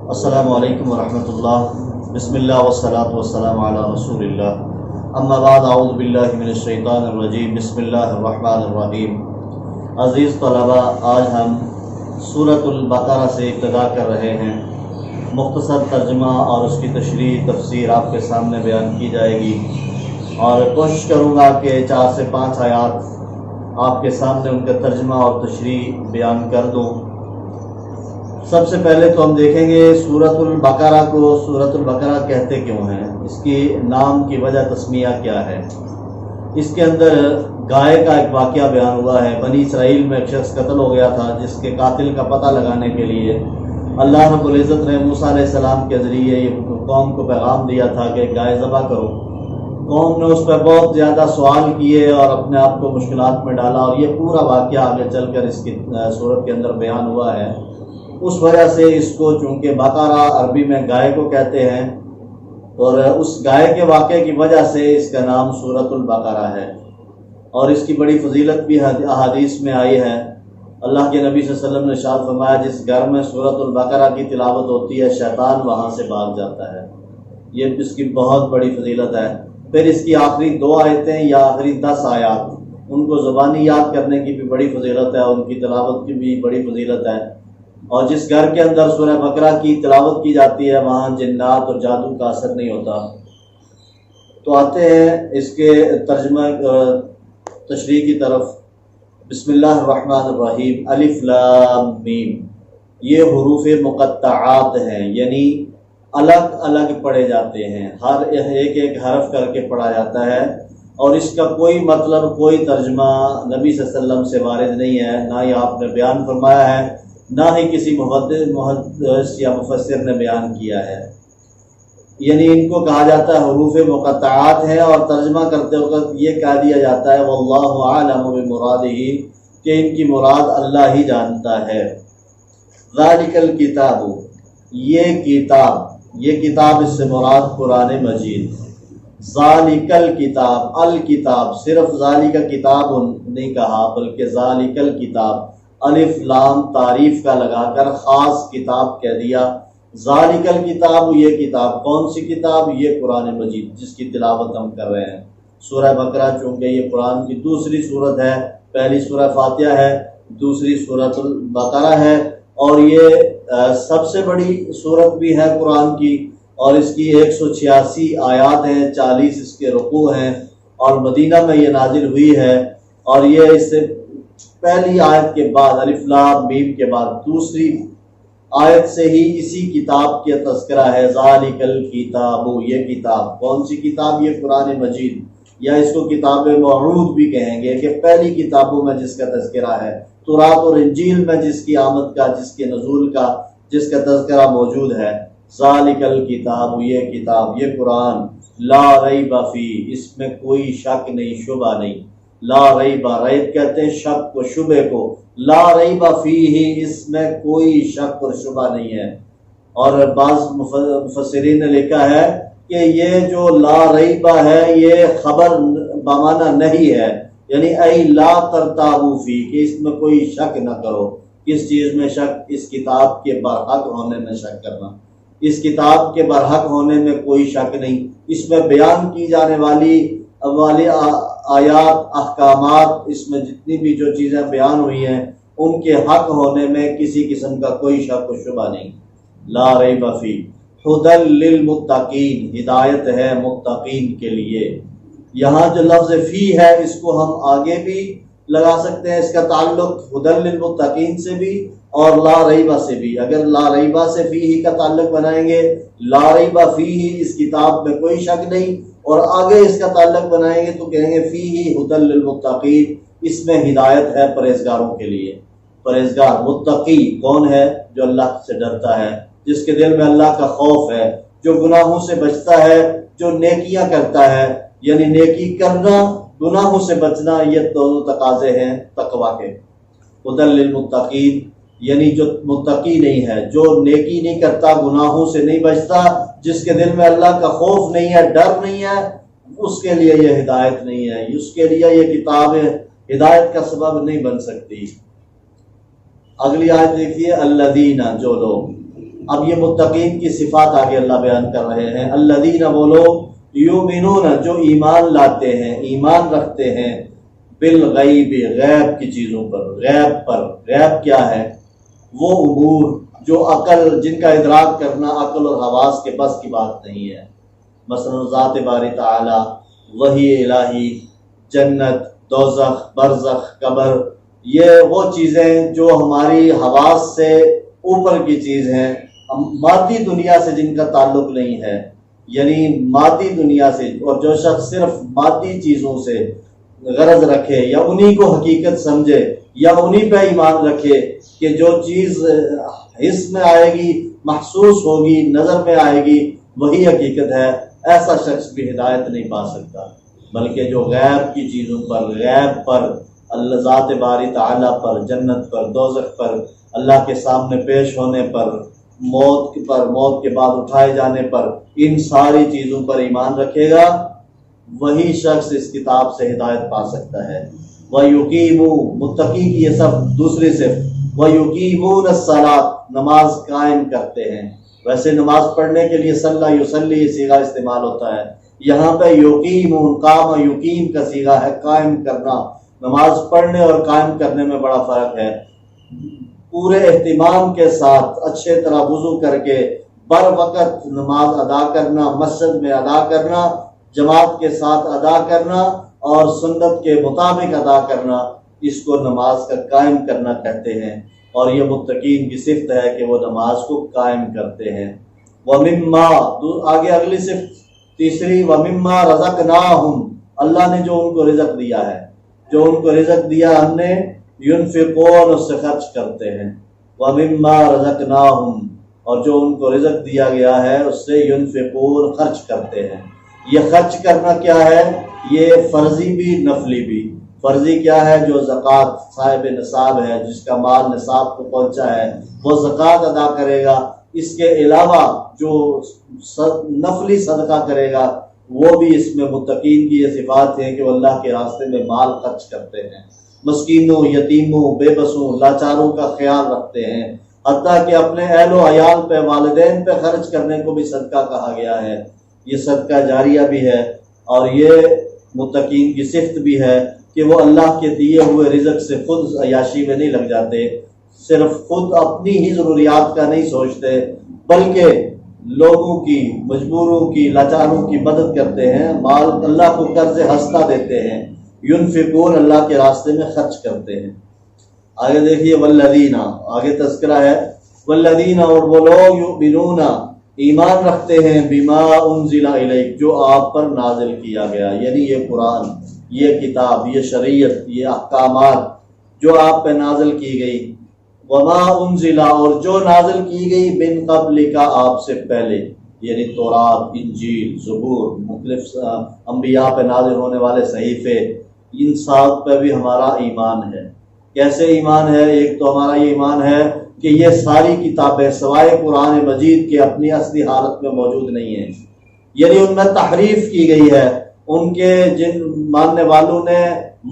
السلام علیکم ورحمۃ اللہ۔ بسم اللہ والصلاۃ والسلام علی رسول اللہ، اما بعد، اعوذ باللہ من الشیطان الرجیم، بسم اللہ الرحمن الرحیم۔ عزیز طلباء، آج ہم سورۃ البقرہ سے ابتدا کر رہے ہیں۔ مختصر ترجمہ اور اس کی تشریح تفسیر آپ کے سامنے بیان کی جائے گی، اور کوشش کروں گا کہ 4 سے 5 آیات آپ کے سامنے ان کا ترجمہ اور تشریح بیان کر دوں۔ سب سے پہلے تو ہم دیکھیں گے سورۃ البقرہ کو سورۃ البقرہ کہتے کیوں ہیں، اس کی نام کی وجہ تسمیہ کیا ہے۔ اس کے اندر گائے کا ایک واقعہ بیان ہوا ہے۔ بنی اسرائیل میں ایک شخص قتل ہو گیا تھا، جس کے قاتل کا پتہ لگانے کے لیے اللہ رب العزت نے موسیٰ علیہ السلام کے ذریعے یہ قوم کو پیغام دیا تھا کہ گائے ذبح کرو۔ قوم نے اس پہ بہت زیادہ سوال کیے اور اپنے آپ کو مشکلات میں ڈالا، اور یہ پورا واقعہ آگے چل کر اس کی سورت کے اندر بیان ہوا ہے۔ اس وجہ سے اس کو، چونکہ بقرہ عربی میں گائے کو کہتے ہیں، اور اس گائے کے واقعے کی وجہ سے اس کا نام سورۃ البقرہ ہے، اور اس کی بڑی فضیلت بھی احادیث میں آئی ہے۔ اللہ کے نبی صلی اللہ علیہ وسلم نے ارشاد فرمایا، جس گھر میں سورۃ البقرہ کی تلاوت ہوتی ہے شیطان وہاں سے بھاگ جاتا ہے۔ یہ اس کی بہت بڑی فضیلت ہے۔ پھر اس کی آخری 2 آیتیں یا آخری 10 آیات، ان کو زبانی یاد کرنے کی بھی بڑی فضیلت ہے، ان کی تلاوت کی بھی بڑی فضیلت ہے۔ اور جس گھر کے اندر سورہ بقرہ کی تلاوت کی جاتی ہے وہاں جنات اور جادو کا اثر نہیں ہوتا۔ تو آتے ہیں اس کے ترجمہ تشریح کی طرف۔ بسم اللہ الرحمن الرحیم، الف لام میم، یہ حروف مقطعات ہیں، یعنی الگ الگ پڑھے جاتے ہیں، ہر ایک حرف کر کے پڑھا جاتا ہے، اور اس کا کوئی مطلب، کوئی ترجمہ نبی صلی اللہ علیہ وسلم سے وارد نہیں ہے، نہ ہی آپ نے بیان فرمایا ہے، نہ ہی کسی محدث یا مفسر نے بیان کیا ہے۔ یعنی ان کو کہا جاتا ہے حروف مقطعات ہیں، اور ترجمہ کرتے وقت یہ کہہ دیا جاتا ہے واللہ اعلم بمرادہ، کہ ان کی مراد اللہ ہی جانتا ہے۔ ذالک الکتاب، یہ کتاب اس سے مراد قرآن مجید۔ ذالک الکتاب، الکتاب صرف ذالک کتاب نہیں کہا، بلکہ ذالک الکتاب الف لام تعریف کا لگا کر خاص کتاب کہہ دیا۔ ذالک الکتاب، یہ کتاب، کون سی کتاب؟ یہ قرآن مجید، جس کی تلاوت ہم کر رہے ہیں۔ سورہ بقرہ چونکہ یہ قرآن کی دوسری سورت ہے، پہلی سورہ فاتحہ ہے، دوسری سورۃ البقرہ ہے، اور یہ سب سے بڑی سورت بھی ہے قرآن کی، اور اس کی 186 آیات ہیں، 40 اس کے رکوع ہیں، اور مدینہ میں یہ نازل ہوئی ہے۔ اور یہ اس سے پہلی آیت کے بعد، الف لام میم کے بعد دوسری آیت سے ہی اسی کتاب کے تذکرہ ہے۔ ذالک الکتاب، یہ کتاب، کون سی کتاب؟ یہ قرآن مجید، یا اس کو کتاب موعود بھی کہیں گے، کہ پہلی کتابوں میں جس کا تذکرہ ہے، توراۃ اور انجیل میں جس کی آمد کا، جس کے نزول کا، جس کا تذکرہ موجود ہے۔ ذالک الکتاب، یہ کتاب، یہ قرآن، لا ریب فیہ، اس میں کوئی شک نہیں، شبہ نہیں۔ لا ریب، ریب کہتے ہیں شک کو، شبہ کو، لا ریب فیہ، اس میں کوئی شک اور شبہ نہیں ہے۔ اور بعض مفسرین نے لکھا ہے کہ یہ جو لا ریب ہے، یہ خبر بمعنی نہیں ہے، یعنی ای لا ترتابوا فی، کہ اس میں کوئی شک نہ کرو۔ کس چیز میں شک؟ اس کتاب کے برحق ہونے میں شک کرنا۔ اس کتاب کے برحق ہونے میں کوئی شک نہیں۔ اس میں بیان کی جانے والی آیات، احکامات، اس میں جتنی بھی جو چیزیں بیان ہوئی ہیں، ان کے حق ہونے میں کسی قسم کا کوئی شک و شبہ نہیں۔ لا ریب فی، ھدی للمتقین، ہدایت ہے متقین کے لیے۔ یہاں جو لفظ فی ہے، اس کو ہم آگے بھی لگا سکتے ہیں، اس کا تعلق ھدی للمتقین سے بھی اور لا ریبہ سے بھی۔ اگر لا ریبہ سے فیہ کا تعلق بنائیں گے، لا ریبہ فیہ، اس کتاب میں کوئی شک نہیں، اور آگے اس کا تعلق بنائیں گے تو کہیں گے فیہ ھدی للمتقین، اس میں ہدایت ہے پرہیزگاروں کے لیے۔ پرہیزگار، متقی کون ہے؟ جو اللہ سے ڈرتا ہے، جس کے دل میں اللہ کا خوف ہے، جو گناہوں سے بچتا ہے، جو نیکیاں کرتا ہے۔ یعنی نیکی کرنا، گناہوں سے بچنا، یہ دونوں تقاضے ہیں تقویٰ کے۔ ھدی للمتقین، یعنی جو متقی نہیں ہے، جو نیکی نہیں کرتا، گناہوں سے نہیں بچتا، جس کے دل میں اللہ کا خوف نہیں ہے، ڈر نہیں ہے، اس کے لیے یہ ہدایت نہیں ہے، اس کے لیے یہ کتاب ہدایت کا سبب نہیں بن سکتی۔ اگلی آیت دیکھیے، الذین، جو لوگ، اب یہ متقین کی صفات آگے اللہ بیان کر رہے ہیں۔ الذین، وہ لوگ، یؤمنون، جو ایمان لاتے ہیں، ایمان رکھتے ہیں، بالغیب، غیب کی چیزوں پر، غیب پر۔ غیب کیا ہے؟ وہ امور جو عقل، جن کا ادراک کرنا عقل اور حواس کے بس کی بات نہیں ہے، مثلا ذات باری تعالی، وحی الہی، جنت، دوزخ، برزخ، قبر، یہ وہ چیزیں جو ہماری حواس سے اوپر کی چیز ہیں، مادی دنیا سے جن کا تعلق نہیں ہے، یعنی مادی دنیا سے۔ اور جو شخص صرف مادی چیزوں سے غرض رکھے یا انہی کو حقیقت سمجھے یا انہی پہ ایمان رکھے کہ جو چیز حس میں آئے گی، محسوس ہوگی، نظر میں آئے گی، وہی حقیقت ہے، ایسا شخص بھی ہدایت نہیں پا سکتا۔ بلکہ جو غیب کی چیزوں پر، غیب پر، اللہ ذات باری تعالیٰ پر، جنت پر، دوزخ پر، اللہ کے سامنے پیش ہونے پر، موت پر، موت کے بعد اٹھائے جانے پر، ان ساری چیزوں پر ایمان رکھے گا، وہی شخص اس کتاب سے ہدایت پا سکتا ہے۔ وَيُقِيمُ، متقی کی یہ سب دوسری صفت، وَيُقِيمُونَ الصَّلَاةَ، نماز قائم کرتے ہیں۔ ویسے نماز پڑھنے کے لیے صلی یصلی یہ صیغہ استعمال ہوتا ہے، یہاں پہ یقیمون، قام یقیم کا صیغہ ہے، قائم کرنا۔ نماز پڑھنے اور قائم کرنے میں بڑا فرق ہے۔ پورے اہتمام کے ساتھ اچھے طرح وضو کر کے بر وقت نماز ادا کرنا، مسجد میں ادا کرنا، جماعت کے ساتھ ادا کرنا اور سنت کے مطابق ادا کرنا، اس کو نماز کا قائم کرنا کہتے ہیں۔ اور یہ متقین کی صفت ہے کہ وہ نماز کو قائم کرتے ہیں۔ وَمِمَّا، آگے اگلی صفت تیسری، وَمِمَّا رَزَقْنَاهُمْ، اللہ نے جو ان کو رزق دیا ہے، جو ان کو رزق دیا ہم نے، ينفقون، اس سے خرچ کرتے ہیں۔ وَمِمَّا رَزَقْنَاهُمْ، اور جو ان کو رزق دیا گیا ہے اس سے ينفقون، خرچ کرتے ہیں۔ یہ خرچ کرنا کیا ہے؟ یہ فرضی بھی نفلی بھی۔ فرضی کیا ہے؟ جو زکوٰۃ صاحب نصاب ہے، جس کا مال نصاب کو پہنچا ہے، وہ زکوٰۃ ادا کرے گا۔ اس کے علاوہ جو نفلی صدقہ کرے گا، وہ بھی اس میں متقین کی یہ صفات ہیں کہ وہ اللہ کے راستے میں مال خرچ کرتے ہیں، مسکینوں، یتیموں، بے بسوں، لاچاروں کا خیال رکھتے ہیں، حتیٰ کہ اپنے اہل و عیال پہ، والدین پہ خرچ کرنے کو بھی صدقہ کہا گیا ہے۔ یہ صدقہ جاریہ بھی ہے، اور یہ متقین کی صفت بھی ہے کہ وہ اللہ کے دیے ہوئے رزق سے خود عیاشی میں نہیں لگ جاتے، صرف خود اپنی ہی ضروریات کا نہیں سوچتے، بلکہ لوگوں کی، مجبوروں کی، لاچاروں کی مدد کرتے ہیں، مال اللہ کو قرض ہستہ دیتے ہیں، ينفقون، اللہ کے راستے میں خرچ کرتے ہیں۔ آگے دیکھیے والذین، آگے تذکرہ ہے، والذین، اور وہ لوگ، یؤمنون، ایمان رکھتے ہیں، بما انزل الیک، جو آپ پر نازل کیا گیا، یعنی یہ قرآن، یہ کتاب، یہ شریعت، یہ احکامات جو آپ پہ نازل کی گئی، وما انزل، اور جو نازل کی گئی، من قبل کا، آپ سے پہلے، یعنی تورات، انجیل، زبور، مختلف انبیاء پہ نازل ہونے والے صحیفے، ان سب پہ بھی ہمارا ایمان ہے۔ کیسے ایمان ہے؟ ایک تو ہمارا یہ ایمان ہے کہ یہ ساری کتابیں سوائے قرآن مجید کے اپنی اصلی حالت میں موجود نہیں ہیں، یعنی ان میں تحریف کی گئی ہے، ان کے جن ماننے والوں نے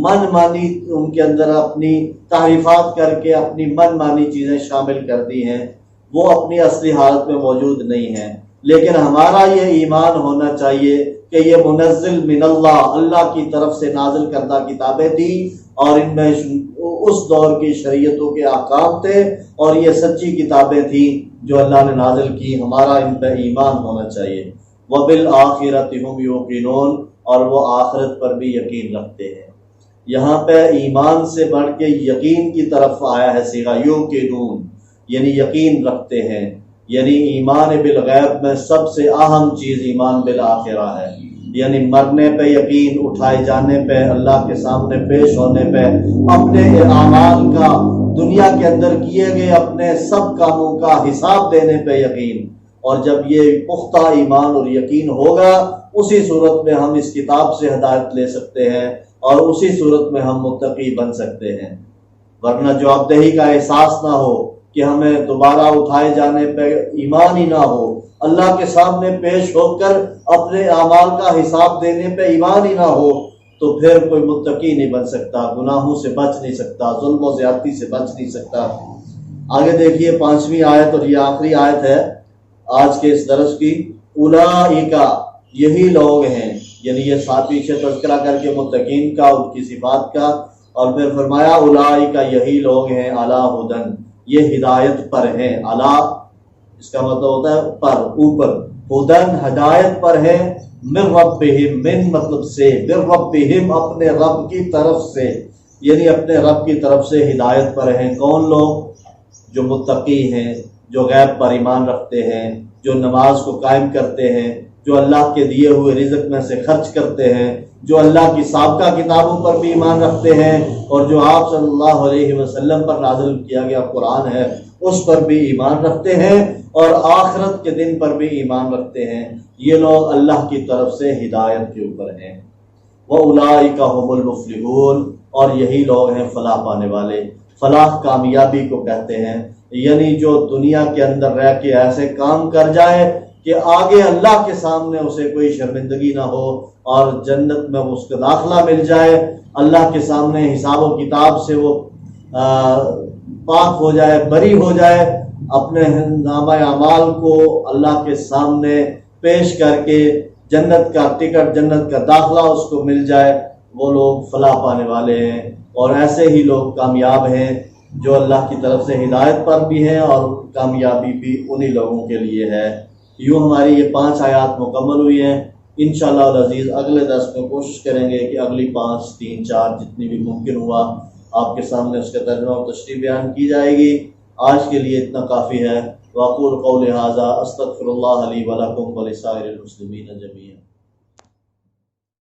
من مانی ان کے اندر اپنی تحریفات کر کے اپنی من مانی چیزیں شامل کر دی ہیں، وہ اپنی اصلی حالت میں موجود نہیں ہیں۔ لیکن ہمارا یہ ایمان ہونا چاہیے کہ یہ منزل من اللہ، اللہ کی طرف سے نازل کردہ کتابیں تھیں، اور ان میں اس دور کی شریعتوں کے احکام تھے، اور یہ سچی کتابیں تھیں جو اللہ نے نازل کی، ہمارا ان پہ ایمان ہونا چاہیے۔ وَبِالْآخِرَةِ هُمْ يُوقِنُونَ، اور وہ آخرت پر بھی یقین رکھتے ہیں۔ یہاں پہ ایمان سے بڑھ کے یقین کی طرف آیا ہے صیغہ یوقنون، یعنی یقین رکھتے ہیں، یعنی ایمان بالغیب میں سب سے اہم چیز ایمان بالآخرہ ہے، یعنی مرنے پہ یقین، اٹھائے جانے پہ، اللہ کے سامنے پیش ہونے پہ، اپنے اعمال کا، دنیا کے اندر کیے گئے اپنے سب کاموں کا حساب دینے پہ یقین۔ اور جب یہ پختہ ایمان اور یقین ہوگا، اسی صورت میں ہم اس کتاب سے ہدایت لے سکتے ہیں، اور اسی صورت میں ہم متقی بن سکتے ہیں۔ ورنہ جواب دہی کا احساس نہ ہو کہ ہمیں دوبارہ اٹھائے جانے پہ ایمان ہی نہ ہو، اللہ کے سامنے پیش ہو کر اپنے اعمال کا حساب دینے پہ ایمان ہی نہ ہو، تو پھر کوئی متقی نہیں بن سکتا، گناہوں سے بچ نہیں سکتا، ظلم و زیادتی سے بچ نہیں سکتا۔ آگے دیکھیے 5ویں آیت، اور یہ آخری آیت ہے آج کے اس درس کی۔ اولئک، یہی لوگ ہیں، یعنی یہ ساتھ پیچھے تذکرہ کر کے متقین کا، ان کی صفات کا، اور پھر فرمایا اولئک، یہی لوگ ہیں، علی ھدی، یہ ہدایت پر ہیں۔ علی اس کا مطلب ہوتا ہے پر، اوپر، ھدی ہدایت پر ہیں، من ربہم، من مطلب سے، من ربہم اپنے رب کی طرف سے، یعنی اپنے رب کی طرف سے ہدایت پر ہیں۔ کون لوگ؟ جو متقی ہیں، جو غیب پر ایمان رکھتے ہیں، جو نماز کو قائم کرتے ہیں، جو اللہ کے دیے ہوئے رزق میں سے خرچ کرتے ہیں، جو اللہ کی سابقہ کتابوں پر بھی ایمان رکھتے ہیں، اور جو آپ صلی اللہ علیہ وسلم پر نازل کیا گیا قرآن ہے اس پر بھی ایمان رکھتے ہیں، اور آخرت کے دن پر بھی ایمان رکھتے ہیں، یہ لوگ اللہ کی طرف سے ہدایت کے اوپر ہیں۔ وَأُولَئِكَ هُمُ الْمُفْلِحُونَ، اور یہی لوگ ہیں فلاح پانے والے۔ فلاح کامیابی کو کہتے ہیں، یعنی جو دنیا کے اندر رہ کے ایسے کام کر جائے کہ آگے اللہ کے سامنے اسے کوئی شرمندگی نہ ہو، اور جنت میں اس کا داخلہ مل جائے، اللہ کے سامنے حساب و کتاب سے وہ پاک ہو جائے، بری ہو جائے، اپنے نامہ اعمال کو اللہ کے سامنے پیش کر کے جنت کا ٹکٹ، جنت کا داخلہ اس کو مل جائے، وہ لوگ فلاح پانے والے ہیں۔ اور ایسے ہی لوگ کامیاب ہیں جو اللہ کی طرف سے ہدایت پر بھی ہیں، اور کامیابی بھی انہی لوگوں کے لیے ہے۔ یوں ہماری یہ 5 آیات مکمل ہوئی ہیں۔ انشاءاللہ العزیز اگلے درس میں کوشش کریں گے کہ اگلی 5، 3، 4 جتنی بھی ممکن ہوا آپ کے سامنے اس کا ترجمہ اور تشریح بیان کی جائے گی۔ آج کے لیے اتنا کافی ہے۔ وَأَقُولُ قَوْلِي هَٰذَا أَسْتَغْفِرُ اللَّهَ لِي وَلَكُمْ وَلِسَائِرِ الْمُسْلِمِينَ جَمِيعًا۔